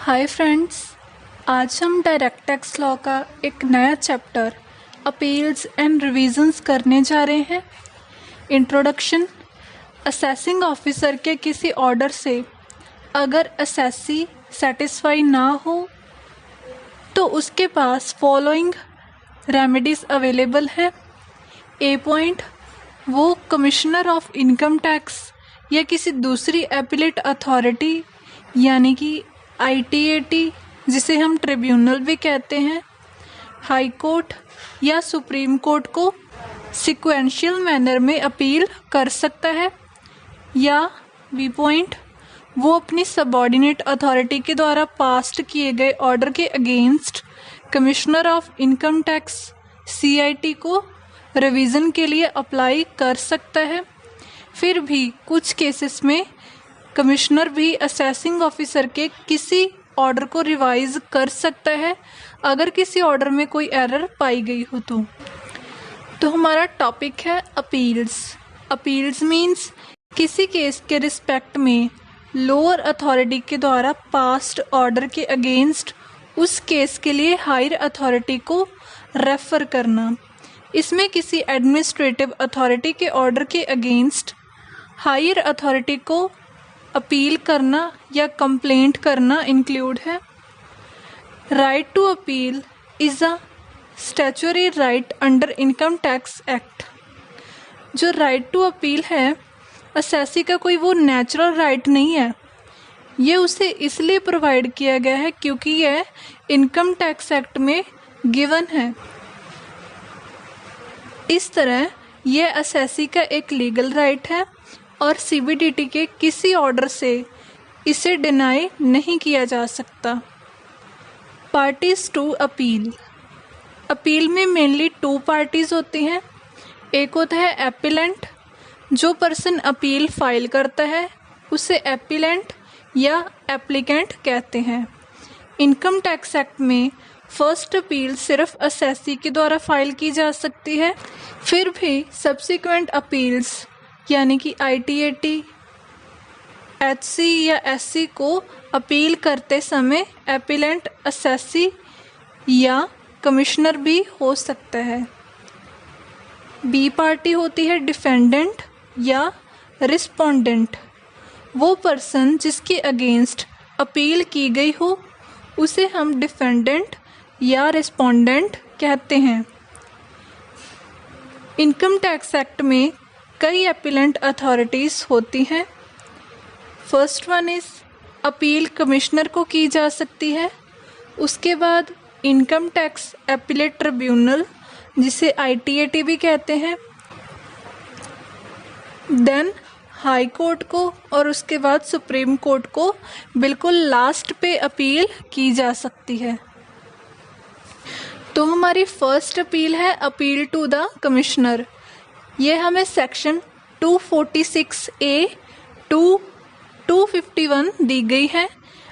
Hi friends, आज हम direct tax law का एक नया चैप्टर अपील्स एंड रिवीजन्स करने जा रहे हैं। इंट्रोडक्शन। असेसिंग ऑफिसर के किसी ऑर्डर से अगर असेसी सेटिस्फाई ना हो तो उसके पास फॉलोइंग रेमेडीज़ अवेलेबल हैं। ए पॉइंट, वो कमिश्नर ऑफ इनकम टैक्स या किसी दूसरी एपीलेट अथॉरिटी यानी कि ITAT, जिसे हम ट्रिब्यूनल भी कहते हैं, हाई कोर्ट या सुप्रीम कोर्ट को सिक्वेंशियल मैनर में अपील कर सकता है। या बी पॉइंट, वो अपनी सबऑर्डिनेट अथॉरिटी के द्वारा पास्ड किए गए ऑर्डर के against commissioner of income tax CIT को रिवीजन के लिए अप्लाई कर सकता है। फिर भी कुछ केसेस में कमिश्नर भी असेसिंग ऑफिसर के किसी ऑर्डर को रिवाइज कर सकता है अगर किसी ऑर्डर में कोई एरर पाई गई हो तो हमारा टॉपिक है अपील्स। अपील्स मीन्स किसी केस के रिस्पेक्ट में लोअर अथॉरिटी के द्वारा पास्ड ऑर्डर के अगेंस्ट उस केस के लिए हायर अथॉरिटी को रेफर करना। इसमें किसी एडमिनिस्ट्रेटिव अथॉरिटी के ऑर्डर के अगेंस्ट हायर अथॉरिटी को अपील करना या कंप्लेंट करना इंक्लूड है। Right to appeal is a statutory right under income tax act. जो राइट टू अपील है, असेसी का कोई वो नेचुरल राइट नहीं है, ये उसे इसलिए प्रोवाइड किया गया है क्योंकि यह इनकम टैक्स एक्ट में गिवन है। इस तरह यह असेसी का एक लीगल राइट है और CBDT के किसी ऑर्डर से इसे डिनाई नहीं किया जा सकता। Parties to appeal. अपील में मेनली 2 पार्टीज होती हैं। एक होता है एपिलेंट। जो पर्सन अपील फाइल करता है उसे एपिलेंट या एप्लीकेंट कहते हैं। इनकम टैक्स एक्ट में फर्स्ट अपील सिर्फ असेसी के द्वारा फाइल की जा सकती है। फिर भी सब्सिक्वेंट अपील्स यानी कि ITAT, HC या SC को अपील करते समय एपिलेंट असेसी या कमिश्नर भी हो सकता है। बी पार्टी होती है डिफेंडेंट या रिस्पोंडेंट। वो पर्सन जिसके अगेंस्ट अपील की गई हो उसे हम डिफेंडेंट या रिस्पोंडेंट कहते हैं। इनकम टैक्स एक्ट में कई अपीलेंट अथॉरिटीज़ होती हैं। First one is appeal commissioner को की जा सकती है। उसके बाद इनकम टैक्स अपीलेट ट्रिब्यूनल, जिसे ITAT भी कहते हैं, देन हाई कोर्ट को, और उसके बाद सुप्रीम कोर्ट को बिल्कुल लास्ट पे अपील की जा सकती है। तो हमारी फर्स्ट अपील है अपील टू द कमिश्नर। ये हमें सेक्शन 246A टू 251 दी गई है।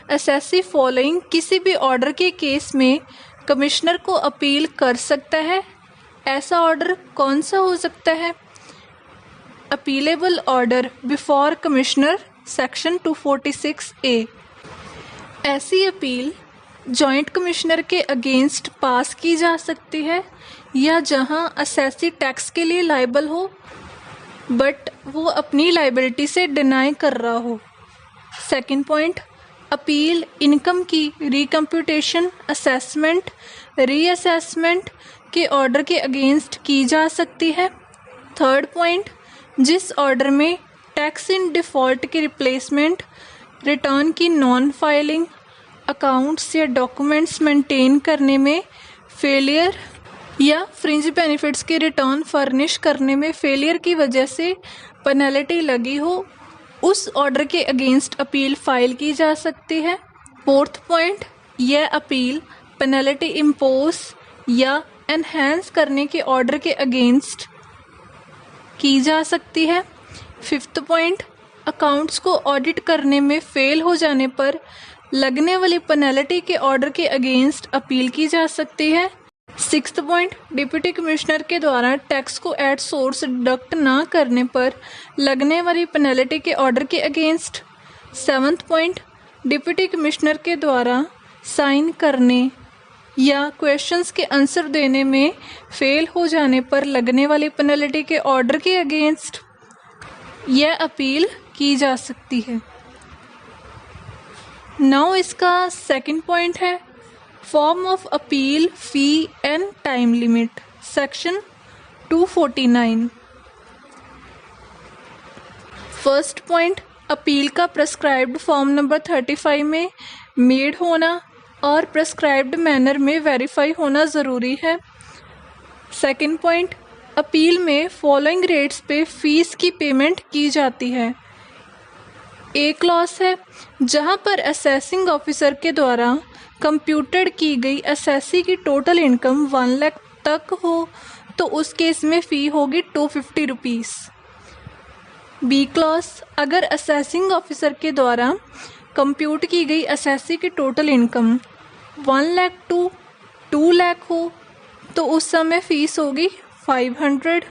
असेसी फॉलोइंग किसी भी ऑर्डर के केस में कमिश्नर को अपील कर सकता है। ऐसा ऑर्डर कौन सा हो सकता है? Appealable order before commissioner, section 246A। ऐसी अपील जॉइंट कमिश्नर के अगेंस्ट पास की जा सकती है या जहां असेसी टैक्स के लिए लायबल हो बट वो अपनी लायबिलिटी से डिनाई कर रहा हो। सेकंड पॉइंट, अपील इनकम की रिकम्प्यूटेशन, असेसमेंट, रीअसेसमेंट के ऑर्डर के अगेंस्ट की जा सकती है। थर्ड पॉइंट, जिस ऑर्डर में टैक्स इन डिफ़ॉल्ट की रिप्लेसमेंट, रिटर्न की नॉन फाइलिंग, अकाउंट्स या डॉक्यूमेंट्स मेंटेन करने में फेलियर या फ्रिंज बेनिफिट्स के रिटर्न फर्निश करने में फेलियर की वजह से पेनल्टी लगी हो, उस ऑर्डर के अगेंस्ट अपील फाइल की जा सकती है। फोर्थ पॉइंट, यह अपील पेनल्टी इम्पोज या एनहेंस करने के ऑर्डर के अगेंस्ट की जा सकती है। फिफ्थ पॉइंट, अकाउंट्स को ऑडिट करने में फेल हो जाने पर लगने वाली पेनल्टी के ऑर्डर के अगेंस्ट अपील की जा सकती है। सिक्स्थ पॉइंट, डिप्टी कमिश्नर के द्वारा टैक्स को एट सोर्स डिडक्ट ना करने पर लगने वाली पेनल्टी के ऑर्डर के against. Seventh point, deputy commissioner के द्वारा साइन करने या क्वेश्चंस के आंसर देने में फेल हो जाने पर लगने वाली पेनल्टी के ऑर्डर के अगेंस्ट यह अपील की जा सकती है। नाउ इसका सेकंड पॉइंट है form of appeal, fee and time limit, section 249। First point, appeal का प्रेस्क्राइब्ड फॉर्म नंबर 35 में मेड होना और प्रेस्क्राइब्ड मैनर में वेरीफाई होना ज़रूरी है। सेकंड पॉइंट, अपील में फॉलोइंग रेट्स पे फीस की पेमेंट की जाती है। एक क्लॉज है जहां पर असेसिंग ऑफिसर के द्वारा कंप्यूटेड की गई असेसी की टोटल इनकम 1 लाख तक हो तो उस केस में फ़ी होगी 250 रुपीज़। बी क्लॉज, अगर असेसिंग ऑफिसर के द्वारा कंप्यूट की गई असेसी की total income 1 lakh to 2 lakh हो तो उस समय फीस होगी 500।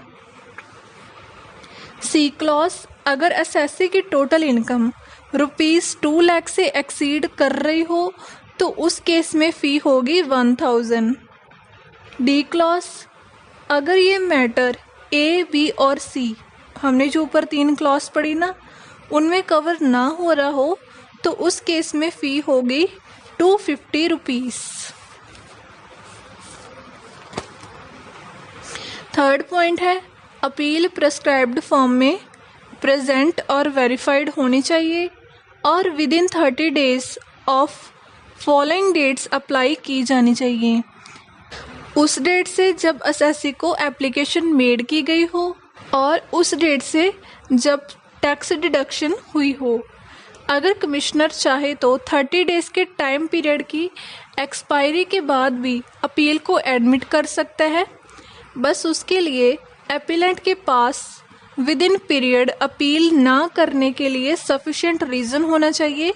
सी क्लॉज, अगर असेसी की टोटल इनकम ₹2 लाख से एक्सीड कर रही हो तो उस केस में फ़ी होगी 1000। डी क्लॉज, अगर ये मैटर ए, बी और सी, हमने जो ऊपर 3 क्लॉज पढ़ी ना, उनमें कवर ना हो रहा हो तो उस केस में फ़ी होगी 250 रुपीज़। थर्ड पॉइंट है अपील प्रेस्क्राइब्ड फॉर्म में प्रेजेंट और वेरीफाइड होनी चाहिए और within 30 days of following dates apply की जानी चाहिए। उस डेट से जब असेसी को एप्लीकेशन मेड की गई हो और उस डेट से जब टैक्स डिडक्शन हुई हो। अगर कमिश्नर चाहे तो 30 डेज के टाइम पीरियड की एक्सपायरी के बाद भी अपील को एडमिट कर सकता है। बस उसके लिए एपिलेंट के पास विद इन पीरियड अपील ना करने के लिए सफिशिएंट रीज़न होना चाहिए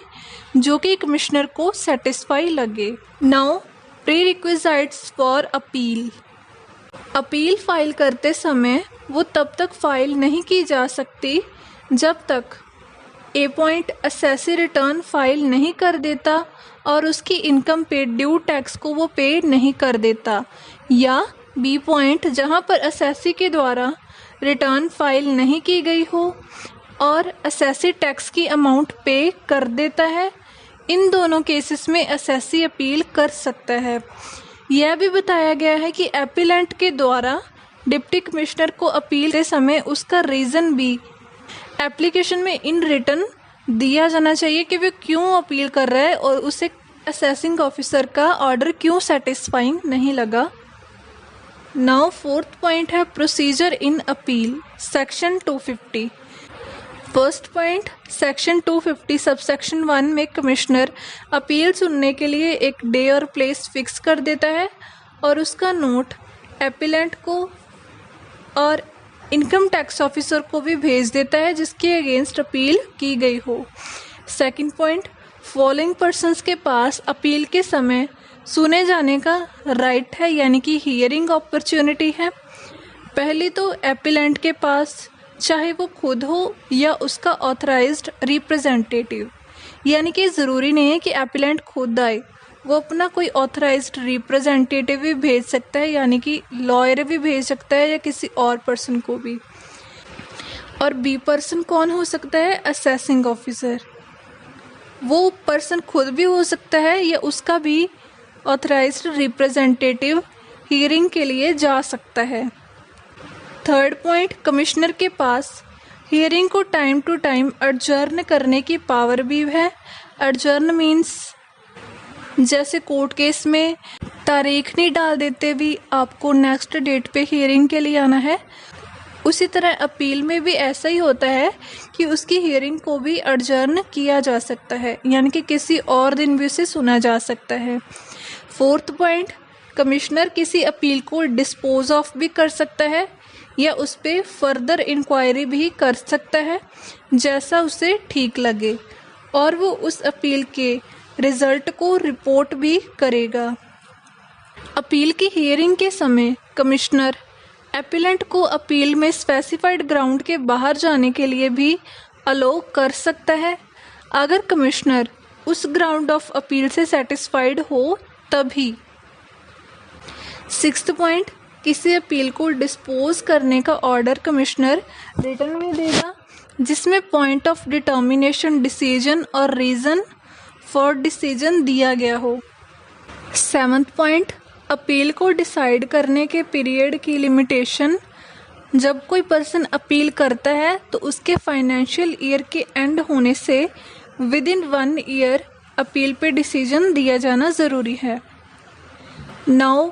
जो कि कमिश्नर को सेटिस्फाई लगे। Now pre requisites for appeal. Appeal file करते समय वो तब तक फाइल नहीं की जा सकती जब तक ए पॉइंट असेसी रिटर्न फाइल नहीं कर देता और उसकी इनकम पे ड्यू टैक्स को वो पे नहीं कर देता, या बी पॉइंट जहां पर असेसी के द्वारा रिटर्न फाइल नहीं की गई हो और असेसी टैक्स की अमाउंट पे कर देता है। इन दोनों केसेस में असेसी अपील कर सकता है। यह भी बताया गया है कि एपिलेंट के द्वारा डिप्टी कमिश्नर को अपील के समय उसका रीज़न भी एप्लीकेशन में इन रिटर्न दिया जाना चाहिए कि वे क्यों अपील कर रहा है और उसे असेसिंग ऑफिसर का ऑर्डर क्यों सेटिस्फाइंग नहीं लगा। नाउ फोर्थ पॉइंट है procedure in appeal, section 250। First point, section 250 subsection 1 में कमिश्नर अपील सुनने के लिए एक डे और प्लेस फिक्स कर देता है और उसका नोट एपिलेंट को और इनकम टैक्स ऑफिसर को भी भेज देता है जिसके अगेंस्ट अपील की गई हो। सेकंड पॉइंट, फॉलोइंग पर्सन्स के पास अपील के समय सुने जाने का राइट है, यानी कि हियरिंग अपॉर्चुनिटी है। पहली तो एपिलेंट के पास, चाहे वो खुद हो या उसका ऑथराइज्ड रिप्रेजेंटेटिव, यानी कि ज़रूरी नहीं है कि एपिलेंट खुद आए, वो अपना कोई ऑथराइज्ड रिप्रेजेंटेटिव भी भेज सकता है, यानी कि लॉयर भी भेज सकता है या किसी और पर्सन को भी। और बी पर्सन कौन हो सकता है? Assessing officer. वो पर्सन खुद भी हो सकता है या उसका भी ऑथराइज्ड रिप्रेजेंटेटिव हियरिंग के लिए जा सकता है। थर्ड पॉइंट, कमिश्नर के पास हियरिंग को टाइम टू टाइम एडजर्न करने की पावर भी है। एडजर्न मीन्स जैसे कोर्ट केस में तारीख नहीं डाल देते भी आपको नेक्स्ट डेट पे हियरिंग के लिए आना है, उसी तरह अपील में भी ऐसा ही होता है कि उसकी हियरिंग को भी एडजर्न किया जा सकता है, यानी कि किसी और दिन भी उसे सुना जा सकता है। फोर्थ पॉइंट, कमिश्नर किसी अपील को डिस्पोज ऑफ भी कर सकता है या उस पर फर्दर इंक्वायरी भी कर सकता है जैसा उसे ठीक लगे, और वो उस अपील के रिजल्ट को रिपोर्ट भी करेगा। अपील की हियरिंग के समय कमिश्नर एपिलेंट को अपील में स्पेसिफाइड ग्राउंड के बाहर जाने के लिए भी अलो कर सकता है। अगर कमिश्नर उस ग्राउंड ऑफ अपील से सेटिस्फाइड हो तभी। 6th पॉइंट, किसी अपील को डिस्पोज करने का ऑर्डर कमिश्नर रिटन में देगा जिसमें पॉइंट ऑफ डिटर्मिनेशन, डिसीजन और रीज़न फॉर डिसीजन दिया गया हो। 7th पॉइंट, अपील को डिसाइड करने के पीरियड की लिमिटेशन, जब कोई पर्सन अपील करता है तो उसके फाइनेंशियल ईयर के एंड होने से विद इन 1 ईयर अपील पे डिसीजन दिया जाना ज़रूरी है। Now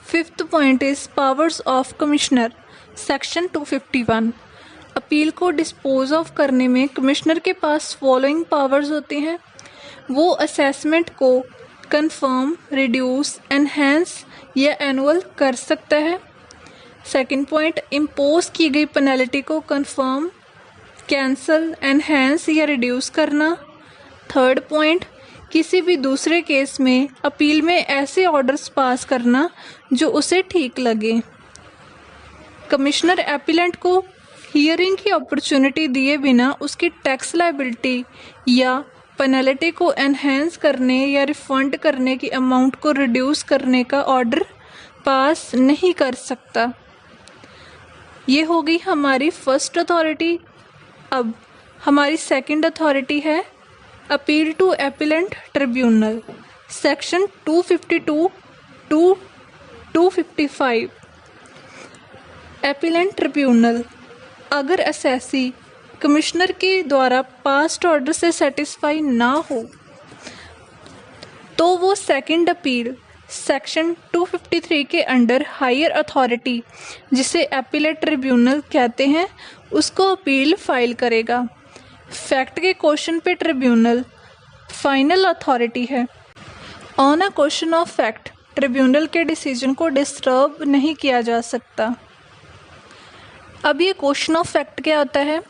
5th point is powers of commissioner, section 251। Appeal को डिस्पोज ऑफ करने में कमिश्नर के पास फॉलोइंग पावर्स होती हैं। वो असेसमेंट को कंफर्म, रिड्यूस, एनहेंस या एनुअल कर सकता है। 2nd पॉइंट, इम्पोज की गई पेनल्टी को कंफर्म, कैंसल, एनहेंस या रिड्यूस करना। 3rd पॉइंट, किसी भी दूसरे केस में अपील में ऐसे ऑर्डर्स पास करना जो उसे ठीक लगे। कमिश्नर एपिलेंट को हियरिंग की अपॉर्चुनिटी दिए बिना उसकी टैक्स लायबिलिटी या पेनल्टी को एनहेंस करने या रिफंड करने की अमाउंट को रिड्यूस करने का ऑर्डर पास नहीं कर सकता। ये हो गई हमारी फर्स्ट अथॉरिटी। अब हमारी सेकंड अथॉरिटी है appeal to appellate tribunal, section 252 to 255। Appellate tribunal, अगर असेसी कमिश्नर के द्वारा पास्ट ऑर्डर से सेटिस्फाई ना हो तो वो सेकंड अपील सेक्शन 253 के अंडर हायर अथॉरिटी, जिसे एपिलेट ट्रिब्यूनल कहते हैं, उसको अपील फाइल करेगा। फैक्ट के क्वेश्चन पे ट्रिब्यूनल फाइनल अथॉरिटी है। On a question of fact tribunal के डिसीजन को डिस्टर्ब नहीं किया जा सकता। अब ये क्वेश्चन ऑफ फैक्ट क्या होता है?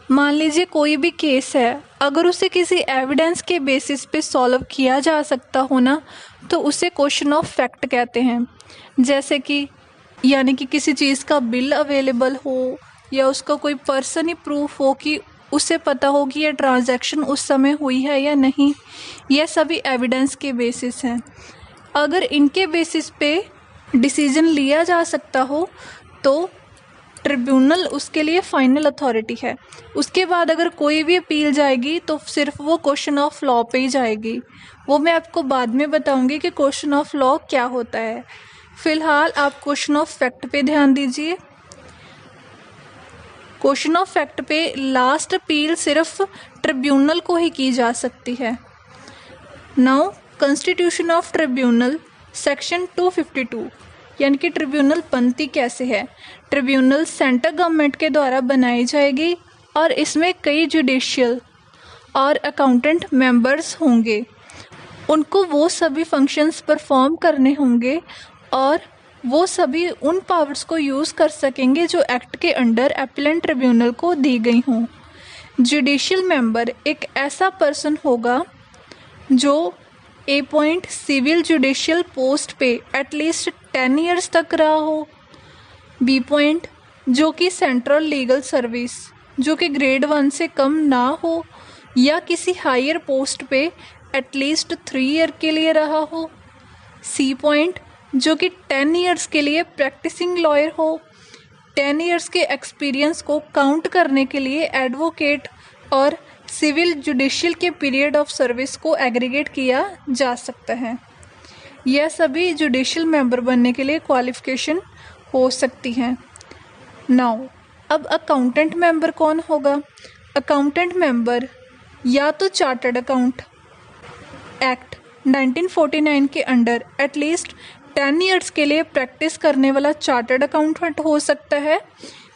मान लीजिए कोई भी केस है, अगर उसे किसी एविडेंस के बेसिस पे सॉल्व किया जा सकता हो ना, तो उसे क्वेश्चन ऑफ फैक्ट कहते हैं। जैसे कि यानी कि किसी चीज़ का बिल अवेलेबल हो या उसका कोई पर्सन ही प्रूफ हो कि उसे पता हो कि यह ट्रांजैक्शन उस समय हुई है या नहीं, यह सभी एविडेंस के बेसिस हैं। अगर इनके बेसिस पे डिसीजन लिया जा सकता हो तो ट्रिब्यूनल उसके लिए फाइनल अथॉरिटी है। उसके बाद अगर कोई भी अपील जाएगी तो सिर्फ वो क्वेश्चन ऑफ लॉ पे ही जाएगी। वो मैं आपको बाद में बताऊंगी कि क्वेश्चन ऑफ लॉ क्या होता है। फिलहाल आप क्वेश्चन ऑफ फैक्ट पे ध्यान दीजिए। क्वेश्चन ऑफ फैक्ट पे लास्ट अपील सिर्फ ट्रिब्यूनल को ही की जा सकती है। Now constitution of tribunal, section 252, यानी कि ट्रिब्यूनल बनती कैसे है। ट्रिब्यूनल सेंट्रल गवर्नमेंट के द्वारा बनाई जाएगी और इसमें कई जुडिशियल और अकाउंटेंट मेंबर्स होंगे। उनको वो सभी फंक्शंस परफॉर्म करने होंगे और वो सभी उन पावर्स को यूज़ कर सकेंगे जो एक्ट के अंडर एपिलेंट ट्रिब्यूनल को दी गई हों। जुडिशियल मेंबर एक ऐसा पर्सन होगा जो ए पॉइंट सिविल जुडिशियल पोस्ट पे एटलीस्ट 10 ईयर्स तक रहा हो। बी पॉइंट जो कि सेंट्रल लीगल सर्विस जो कि ग्रेड 1 से कम ना हो या किसी हायर पोस्ट पे एटलीस्ट 3 ईयर के लिए रहा हो। सी पॉइंट जो कि 10 ईयर्स के लिए प्रैक्टिसिंग लॉयर हो। 10 ईयर्स के एक्सपीरियंस को काउंट करने के लिए एडवोकेट और सिविल जुडिशियल के पीरियड ऑफ सर्विस को एग्रीगेट किया जा सकता है। यह सभी जुडिशियल मेंबर बनने के लिए क्वालिफिकेशन हो सकती हैं। नाउ अब अकाउंटेंट मेंबर कौन होगा? अकाउंटेंट मेंबर या तो चार्टर्ड अकाउंट एक्ट 1949 के अंडर एटलीस्ट 10 ईयर्स के लिए प्रैक्टिस करने वाला चार्टर्ड अकाउंटेंट हो सकता है,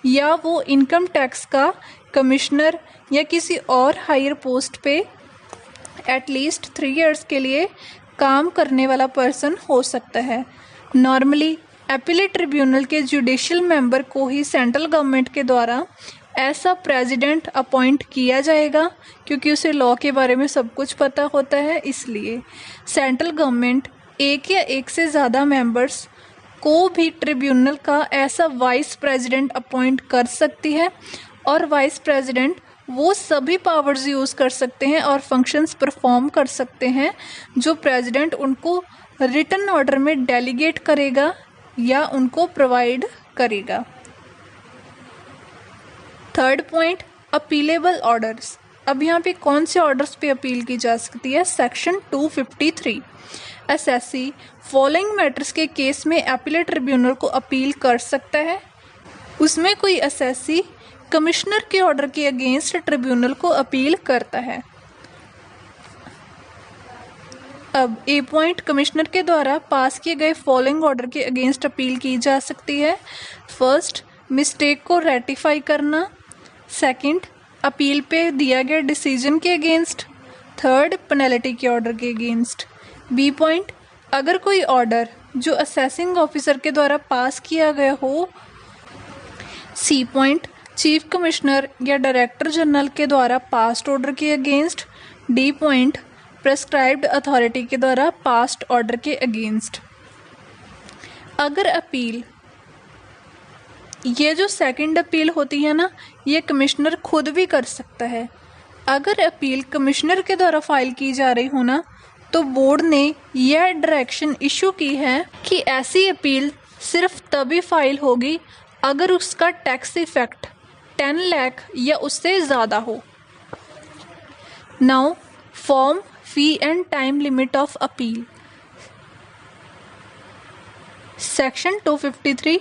या वो इनकम टैक्स का कमिश्नर या किसी और हायर पोस्ट पे एटलीस्ट 3 ईयर्स के लिए काम करने वाला पर्सन हो सकता है। नॉर्मली एपिलेट ट्रिब्यूनल के जुडिशियल मेंबर को ही सेंट्रल गवर्नमेंट के द्वारा ऐसा प्रेसिडेंट अपॉइंट किया जाएगा, क्योंकि उसे लॉ के बारे में सब कुछ पता होता है। इसलिए सेंट्रल गवर्नमेंट एक या एक से ज़्यादा मेंबर्स को भी ट्रिब्यूनल का ऐसा वाइस प्रेसिडेंट अपॉइंट कर सकती है और वाइस प्रेसिडेंट वो सभी पावर्स यूज़ कर सकते हैं और फंक्शंस परफॉर्म कर सकते हैं जो प्रेसिडेंट उनको रिटन ऑर्डर में डेलीगेट करेगा या उनको प्रोवाइड करेगा। Third point, appealable orders. अब यहाँ पे कौन से ऑर्डर्स पे अपील की जा सकती है? सेक्शन 253, एसएससी फॉलोइंग मैटर्स के केस में अपीलेट ट्रिब्यूनल को अपील कर सकता है। उसमें कोई एसएससी कमिश्नर के ऑर्डर के अगेंस्ट ट्रिब्यूनल को अपील करता है। अब ए पॉइंट, कमिश्नर के द्वारा पास किए गए फॉलोइंग ऑर्डर के अगेंस्ट अपील की जा सकती है। फर्स्ट, मिस्टेक को रेटिफाई करना। सेकंड, अपील पे दिया गया डिसीजन के अगेंस्ट। थर्ड, पेनल्टी के ऑर्डर के अगेंस्ट। बी पॉइंट, अगर कोई ऑर्डर जो असेसिंग ऑफिसर के द्वारा पास किया गया हो। सी पॉइंट, चीफ कमिश्नर या डायरेक्टर जनरल के द्वारा पास्ट ऑर्डर के against. D point, prescribed authority के द्वारा पास्ट ऑर्डर के अगेंस्ट। अगर अपील, ये जो सेकंड अपील होती है ना, ये कमिश्नर खुद भी कर सकता है। अगर अपील कमिश्नर के द्वारा फाइल की जा रही हो ना, तो बोर्ड ने यह डायरेक्शन इशू की है कि ऐसी अपील सिर्फ तभी फाइल होगी अगर उसका टैक्स इफेक्ट 10 लाख या उससे ज़्यादा हो। Now form, fee and time limit of appeal. Section 253,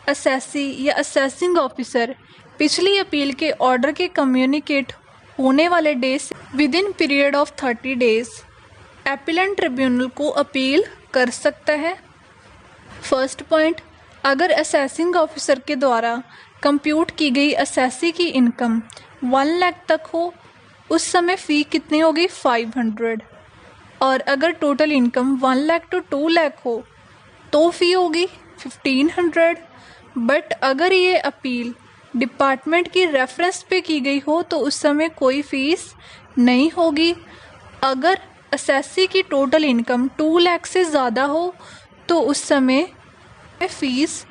assessee या असेसिंग ऑफिसर पिछली अपील के ऑर्डर के कम्युनिकेट होने वाले days within period of 30 days appellant tribunal को अपील कर सकता है। फर्स्ट पॉइंट, अगर असेसिंग ऑफिसर के द्वारा कंप्यूट की गई असेसी की इनकम 1 लाख तक हो, उस समय फ़ी कितनी होगी? 500। और अगर total income 1 lakh to 2 lakh हो तो फ़ी होगी 1500। बट अगर ये अपील डिपार्टमेंट की रेफरेंस पे की गई हो तो उस समय कोई फ़ीस नहीं होगी। अगर असेसी की टोटल इनकम 2 लाख से ज़्यादा हो तो उस समय फ़ीस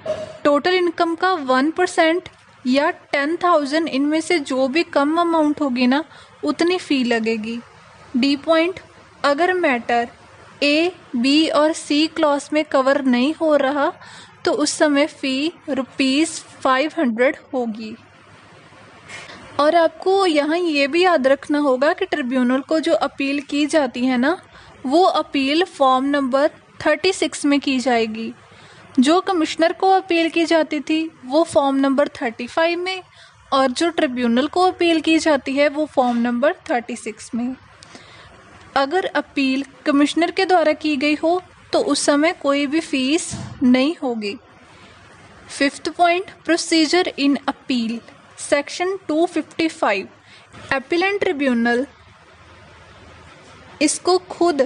टोटल इनकम का 1% या 10,000 इनमें से जो भी कम अमाउंट होगी ना, उतनी फ़ी लगेगी। डी पॉइंट, अगर मैटर ए, बी और सी क्लॉज में कवर नहीं हो रहा तो उस समय फ़ी ₹500 होगी। और आपको यहाँ ये भी याद रखना होगा कि ट्रिब्यूनल को जो अपील की जाती है ना, वो अपील फॉर्म नंबर 36 में की जाएगी। जो कमिश्नर को अपील की जाती थी वो फॉर्म नंबर 35 में, और जो ट्रिब्यूनल को अपील की जाती है वो फॉर्म नंबर 36 में। अगर अपील कमिश्नर के द्वारा की गई हो तो उस समय कोई भी फीस नहीं होगी। Fifth point, procedure in appeal. Section 255, appellate tribunal इसको खुद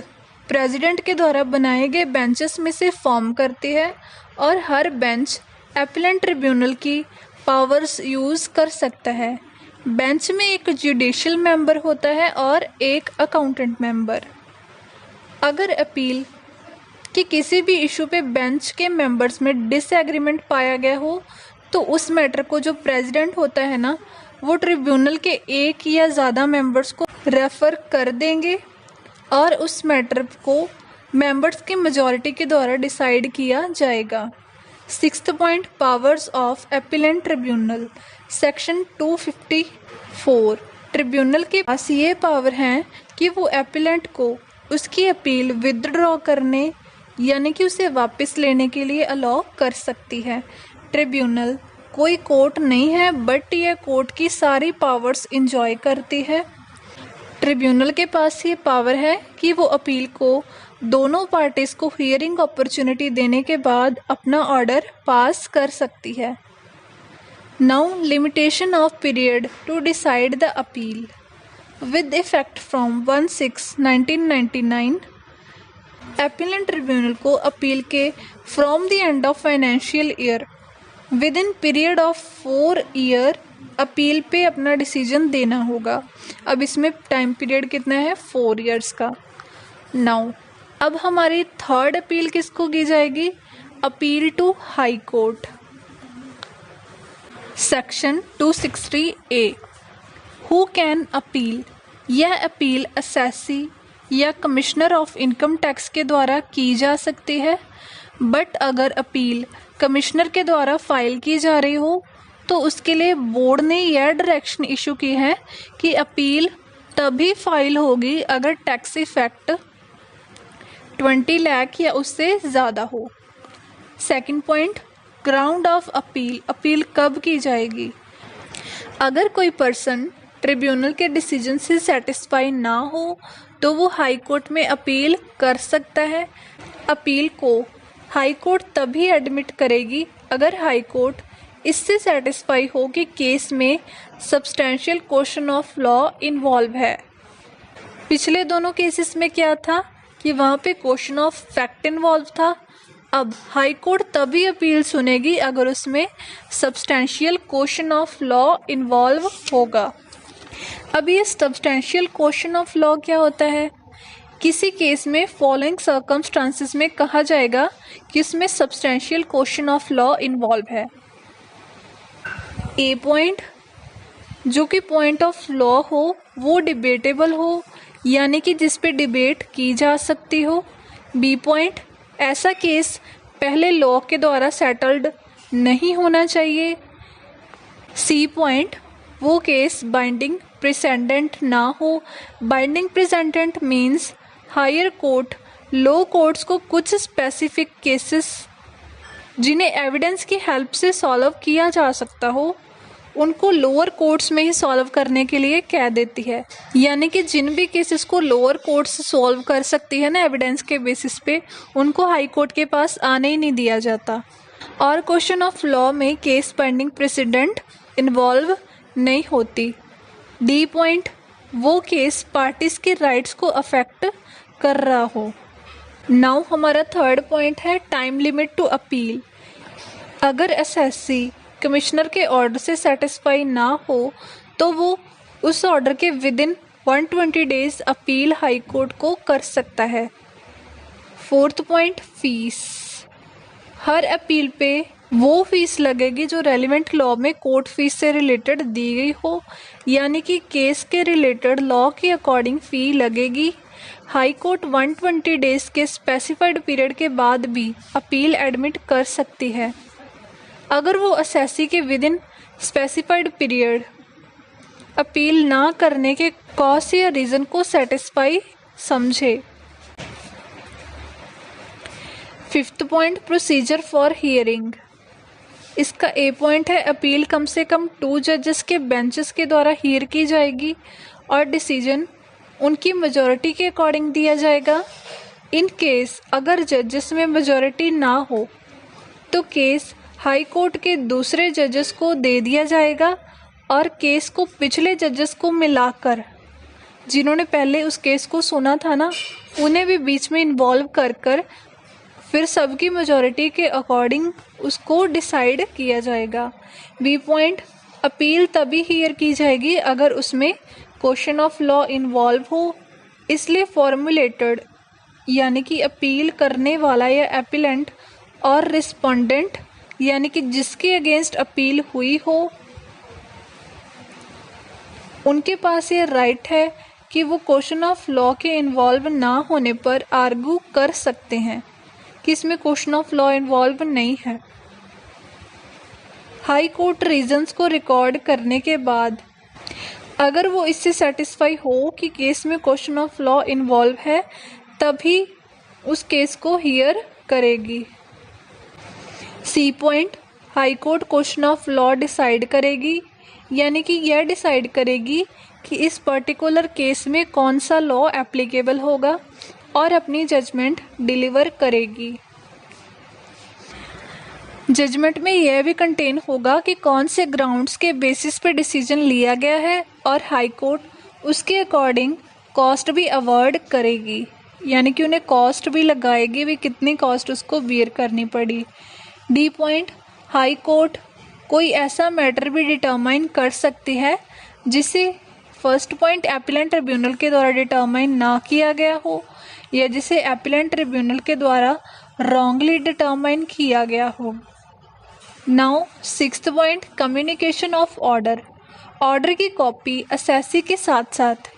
प्रेसिडेंट के द्वारा बनाए गए बेंचेस में से फॉर्म करती है और हर बेंच अपीलेंट ट्रिब्यूनल की पावर्स यूज़ कर सकता है। बेंच में एक जुडिशियल मेंबर होता है और एक अकाउंटेंट मेंबर। अगर अपील कि किसी भी इशू पे बेंच के मेंबर्स में डिसएग्रीमेंट पाया गया हो तो उस मैटर को जो प्रेसिडेंट होता है ना, वो ट्रिब्यूनल के एक या ज़्यादा मेंबर्स को रेफ़र कर देंगे और उस मैटर को मेंबर्स की मेजॉरिटी के द्वारा डिसाइड किया जाएगा। Sixth point, powers of appellate tribunal. Section 254, tribunal के पास ये पावर हैं कि वो अपीलेंट को उसकी अपील विदड्रॉ करने यानी कि उसे वापस लेने के लिए अलाउ कर सकती है। ट्रिब्यूनल कोई कोर्ट नहीं है, बट यह कोर्ट की सारी पावर्स इंजॉय करती है। ट्रिब्यूनल के पास ये पावर है कि वो अपील को दोनों पार्टीज़ को हियरिंग अपॉर्चुनिटी देने के बाद अपना ऑर्डर पास कर सकती है। Now limitation of period to decide the appeal. With effect from 1/6/1999, appellate tribunal को अपील के from the end of financial year within period of 4 year appeal पे अपना डिसीजन देना होगा। अब इसमें टाइम पीरियड कितना है? 4 ईयर्स का। नाउ अब हमारी थर्ड अपील किसको की जाएगी? Appeal to high court. Section 260A, who can appeal, यह अपील असेसी या कमिश्नर ऑफ इनकम टैक्स के द्वारा की जा सकती है, बट अगर अपील कमिश्नर के द्वारा फाइल की जा रही हो तो उसके लिए बोर्ड ने यह डायरेक्शन इशू की है कि अपील तभी फाइल होगी अगर टैक्स इफेक्ट 20 लाख या उससे ज़्यादा हो। Second point, ground of appeal, appeal कब की जाएगी? अगर कोई पर्सन ट्रिब्यूनल के डिसीजन से सेटिस्फाई ना हो तो वो हाई कोर्ट में अपील कर सकता है। अपील को हाई कोर्ट तभी एडमिट करेगी अगर हाई कोर्ट इससे सेटिस्फाई हो कि केस में substantial question of law involve है। पिछले दोनों केसेस में क्या था कि वहाँ पे क्वेश्चन ऑफ फैक्ट इन्वॉल्व था। अब हाई कोर्ट तभी अपील सुनेगी अगर उसमें substantial question of law involve होगा। अब ये सब्सटेंशियल क्वेश्चन ऑफ लॉ क्या होता है? किसी केस में फॉलोइंग सर्कमस्टांसेस में कहा जाएगा कि उसमें substantial question of law involve है। ए पॉइंट, जो कि पॉइंट ऑफ लॉ हो वो डिबेटेबल हो, यानी कि जिस पे डिबेट की जा सकती हो। बी पॉइंट, ऐसा केस पहले लॉ के द्वारा सेटल्ड नहीं होना चाहिए। सी पॉइंट, वो केस बाइंडिंग प्रेसिडेंट ना हो। Binding precedent means higher court low courts को कुछ स्पेसिफिक केसेस जिन्हें एविडेंस की हेल्प से सॉल्व किया जा सकता हो उनको लोअर कोर्ट्स में ही सॉल्व करने के लिए कह देती है। यानी कि जिन भी केसेस को लोअर कोर्ट्स सॉल्व कर सकती है ना एविडेंस के बेसिस पे, उनको हाई कोर्ट के पास आने ही नहीं दिया जाता। और क्वेश्चन ऑफ लॉ में केस पेंडिंग प्रेसिडेंट इन्वॉल्व नहीं होती। डी पॉइंट, वो केस पार्टीज के राइट्स को अफेक्ट कर रहा हो। नाउ हमारा थर्ड पॉइंट है टाइम लिमिट टू अपील। अगर एसएससी कमिश्नर के ऑर्डर से सेटिस्फाई ना हो तो वो उस ऑर्डर के within 120 days appeal high court को कर सकता है। Fourth point, fees. हर अपील पे वो फीस लगेगी जो रेलिवेंट लॉ में कोर्ट फीस से रिलेटेड दी गई हो, यानी कि केस के रिलेटेड लॉ के अकॉर्डिंग फ़ी लगेगी। हाई कोर्ट 120 डेज के स्पेसिफाइड पीरियड के बाद भी अपील एडमिट कर सकती है अगर वो असेसी के with in specified period appeal ना करने के कॉज या रीज़न को सेटिस्फाई समझे। Fifth point, procedure for hearing. इसका ए पॉइंट है अपील कम से कम 2 जजेस के बेंचेस के द्वारा हियर की जाएगी और डिसीजन उनकी मेजॉरिटी के अकॉर्डिंग दिया जाएगा। इन केस अगर जजेस में मेजॉरिटी ना हो तो केस हाई कोर्ट के दूसरे जजेस को दे दिया जाएगा और केस को पिछले जजेस को मिलाकर जिन्होंने पहले उस केस को सुना था ना उन्हें भी बीच में इन्वॉल्व कर फिर सबकी मेजॉरिटी के अकॉर्डिंग उसको डिसाइड किया जाएगा। बी पॉइंट, अपील तभी हियर की जाएगी अगर उसमें क्वेश्चन ऑफ लॉ इन्वॉल्व हो, इसलिए फॉर्मुलेटेड यानी कि अपील करने वाला या एपिलेंट और रिस्पोंडेंट यानी कि जिसके अगेंस्ट अपील हुई हो उनके पास ये राइट है कि वो क्वेश्चन ऑफ लॉ के इन्वॉल्व ना होने पर आर्गू कर सकते हैं कि इसमें क्वेश्चन ऑफ लॉ इन्वॉल्व नहीं है। हाई कोर्ट रीजंस को रिकॉर्ड करने के बाद अगर वो इससे सेटिस्फाई हो कि केस में क्वेश्चन ऑफ लॉ इन्वॉल्व है तभी उस केस को हियर करेगी। C point, high court question of law decide करेगी यानी कि यह डिसाइड करेगी कि इस पर्टिकुलर केस में कौन सा लॉ एप्लीकेबल होगा और अपनी जजमेंट डिलीवर करेगी। जजमेंट में यह भी कंटेन होगा कि कौन से ग्राउंड्स के बेसिस पे डिसीजन लिया गया है और हाई कोर्ट उसके अकॉर्डिंग कॉस्ट भी अवॉर्ड करेगी यानी कि उन्हें कॉस्ट भी लगाएगी भी कितनी कॉस्ट उसको बियर करनी पड़ी। डी पॉइंट, हाई कोर्ट कोई ऐसा मैटर भी डिटरमाइन कर सकती है जिसे फर्स्ट पॉइंट एपिलेंट ट्रिब्यूनल के द्वारा डिटरमाइन ना किया गया हो या जिसे एपिलेंट ट्रिब्यूनल के द्वारा रॉन्गली डिटरमाइन किया गया हो। Now sixth point, communication of order. Order की कॉपी असेसी के साथ साथ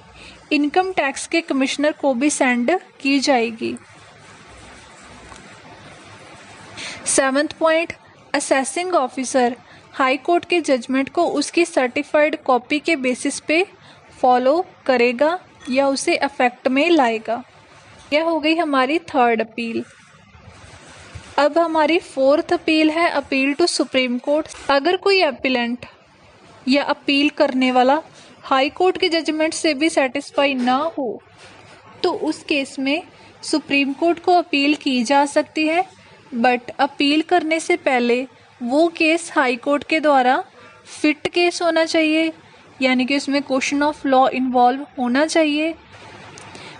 इनकम टैक्स के कमिश्नर को भी सेंड की जाएगी। 7वां point, assessing officer high court के जजमेंट को उसकी सर्टिफाइड कॉपी के बेसिस पे फॉलो करेगा या उसे इफेक्ट में लाएगा। यह हो गई हमारी थर्ड अपील। अब हमारी फोर्थ अपील है अपील टू सुप्रीम कोर्ट। अगर कोई अपीलेंट या अपील करने वाला हाई कोर्ट के जजमेंट से भी सेटिस्फाई ना हो तो उस केस में सुप्रीम कोर्ट को अपील की जा सकती है, बट अपील करने से पहले वो केस हाई कोर्ट के द्वारा फिट केस होना चाहिए, यानी कि उसमें क्वेश्चन ऑफ लॉ इन्वॉल्व होना चाहिए।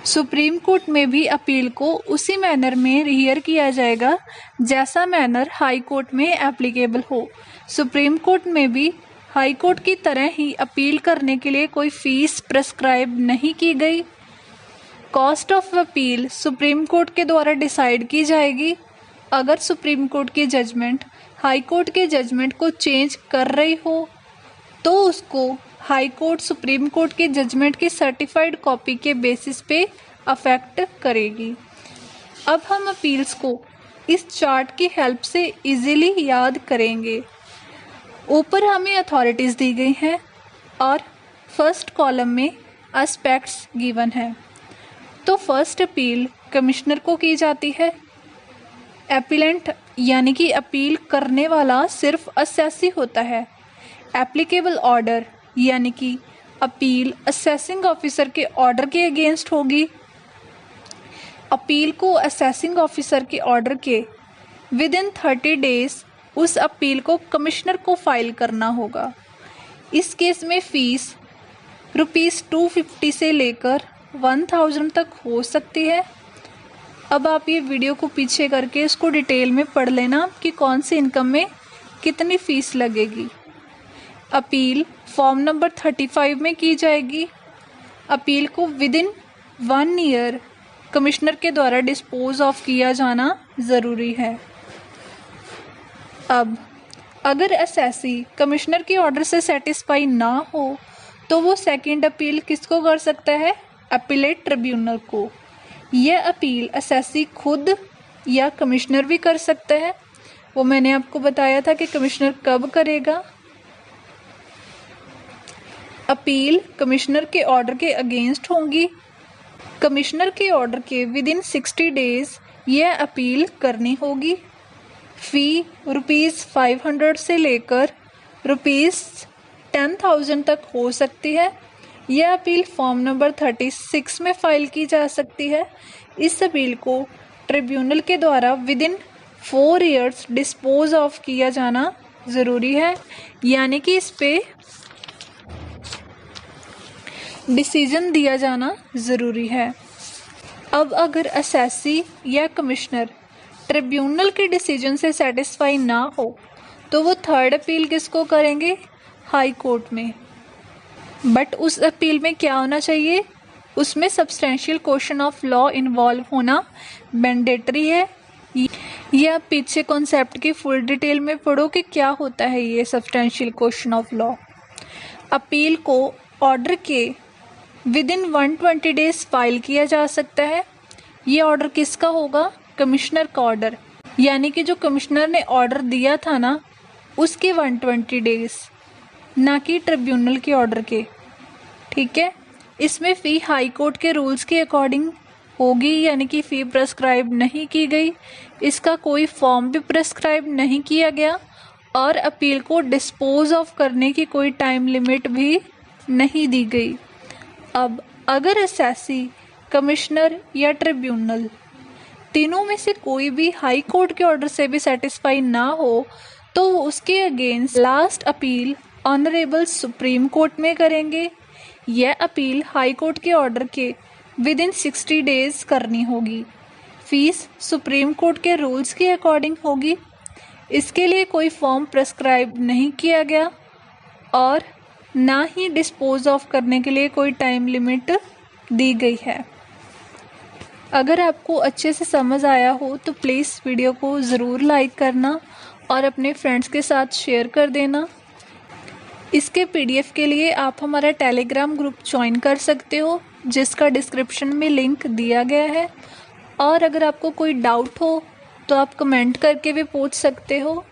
सुप्रीम कोर्ट में भी अपील को उसी मैनर में हियर किया जाएगा जैसा मैनर हाई कोर्ट में एप्लीकेबल हो। सुप्रीम कोर्ट में भी हाई कोर्ट की तरह ही अपील करने के लिए कोई फीस प्रेस्क्राइब नहीं की गई। Cost of appeal supreme court के द्वारा डिसाइड की जाएगी। अगर सुप्रीम कोर्ट की जजमेंट हाई कोर्ट के जजमेंट को चेंज कर रही हो तो उसको हाई कोर्ट सुप्रीम कोर्ट के जजमेंट की सर्टिफाइड कॉपी के बेसिस पे अफेक्ट करेगी। अब हम अपील्स को इस चार्ट की हेल्प से इजीली याद करेंगे। ऊपर हमें अथॉरिटीज़ दी गई हैं और फर्स्ट कॉलम में एस्पेक्ट्स गिवन है। तो फर्स्ट अपील कमिश्नर को की जाती है। एपीलेंट यानी कि अपील करने वाला सिर्फ असेसी होता है। एप्लीकेबल ऑर्डर यानी कि अपील असेसिंग ऑफिसर के ऑर्डर के अगेंस्ट होगी। अपील को असेसिंग ऑफिसर के ऑर्डर के विद इन 30 डेज उस अपील को कमिश्नर को फाइल करना होगा। इस केस में फ़ीस ₹250 से लेकर 1000 तक हो सकती है। अब आप ये वीडियो को पीछे करके इसको डिटेल में पढ़ लेना कि कौन सी इनकम में कितनी फ़ीस लगेगी। अपील फॉर्म नंबर 35 में की जाएगी। अपील को विद इन 1 ईयर कमिश्नर के द्वारा डिस्पोज ऑफ किया जाना ज़रूरी है। अब अगर असेसी कमिश्नर के ऑर्डर से सेटिस्फाई ना हो तो वो सेकंड अपील किसको कर सकता है? अपीलेट ट्रिब्यूनल को। यह अपील असेसी खुद या कमिश्नर भी कर सकता है। वो मैंने आपको बताया था कि कमिश्नर कब करेगा। अपील कमिश्नर के ऑर्डर के अगेंस्ट होंगी। कमिश्नर के ऑर्डर के विद इन 60 डेज यह अपील करनी होगी। फ़ी ₹500 से लेकर ₹10,000 तक हो सकती है। यह अपील फॉर्म नंबर 36 में फाइल की जा सकती है। इस अपील को ट्रिब्यूनल के द्वारा with in 4 years dispose of किया जाना ज़रूरी है, यानी कि इस पे डिसीजन दिया जाना ज़रूरी है। अब अगर असेसी या कमिश्नर ट्रिब्यूनल के डिसीजन से सेटिस्फाई ना हो तो वो थर्ड अपील किसको करेंगे? हाई कोर्ट में। बट उस अपील में क्या होना चाहिए? उसमें substantial question of law involve होना मैंडेटरी है। ये आप पीछे कॉन्सेप्ट की फुल डिटेल में पढ़ो कि क्या होता है ये substantial question of law. Appeal को ऑर्डर के विद इन 120 डेज फाइल किया जा सकता है। ये ऑर्डर किसका होगा? कमिश्नर का ऑर्डर, यानी कि जो कमिश्नर ने ऑर्डर दिया था ना उसके 120 डेज, ना कि ट्रिब्यूनल के ऑर्डर के। ठीक है। इसमें फ़ी हाई कोर्ट के रूल्स के अकॉर्डिंग होगी, यानी कि फ़ी प्रेस्क्राइब नहीं की गई। इसका कोई फॉर्म भी प्रेस्क्राइब नहीं किया गया और अपील को डिस्पोज ऑफ करने की कोई टाइम लिमिट भी नहीं दी गई। अब अगर असेसी, कमिश्नर या ट्रिब्यूनल तीनों में से कोई भी हाई कोर्ट के ऑर्डर से भी सेटिस्फाई ना हो तो उसके against last appeal honourable supreme court में करेंगे। यह अपील हाई कोर्ट के ऑर्डर के विद इन 60 डेज करनी होगी। फीस सुप्रीम कोर्ट के रूल्स के अकॉर्डिंग होगी। इसके लिए कोई फॉर्म प्रेस्क्राइब नहीं किया गया और ना ही डिस्पोज ऑफ करने के लिए कोई टाइम लिमिट दी गई है। अगर आपको अच्छे से समझ आया हो तो प्लीज़ वीडियो को ज़रूर लाइक करना और अपने फ्रेंड्स के साथ शेयर कर देना। इसके पीडीएफ के लिए आप हमारा टेलीग्राम ग्रुप ज्वाइन कर सकते हो, जिसका डिस्क्रिप्शन में लिंक दिया गया है। और अगर आपको कोई डाउट हो तो आप कमेंट करके भी पूछ सकते हो।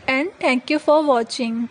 And thank you for watching.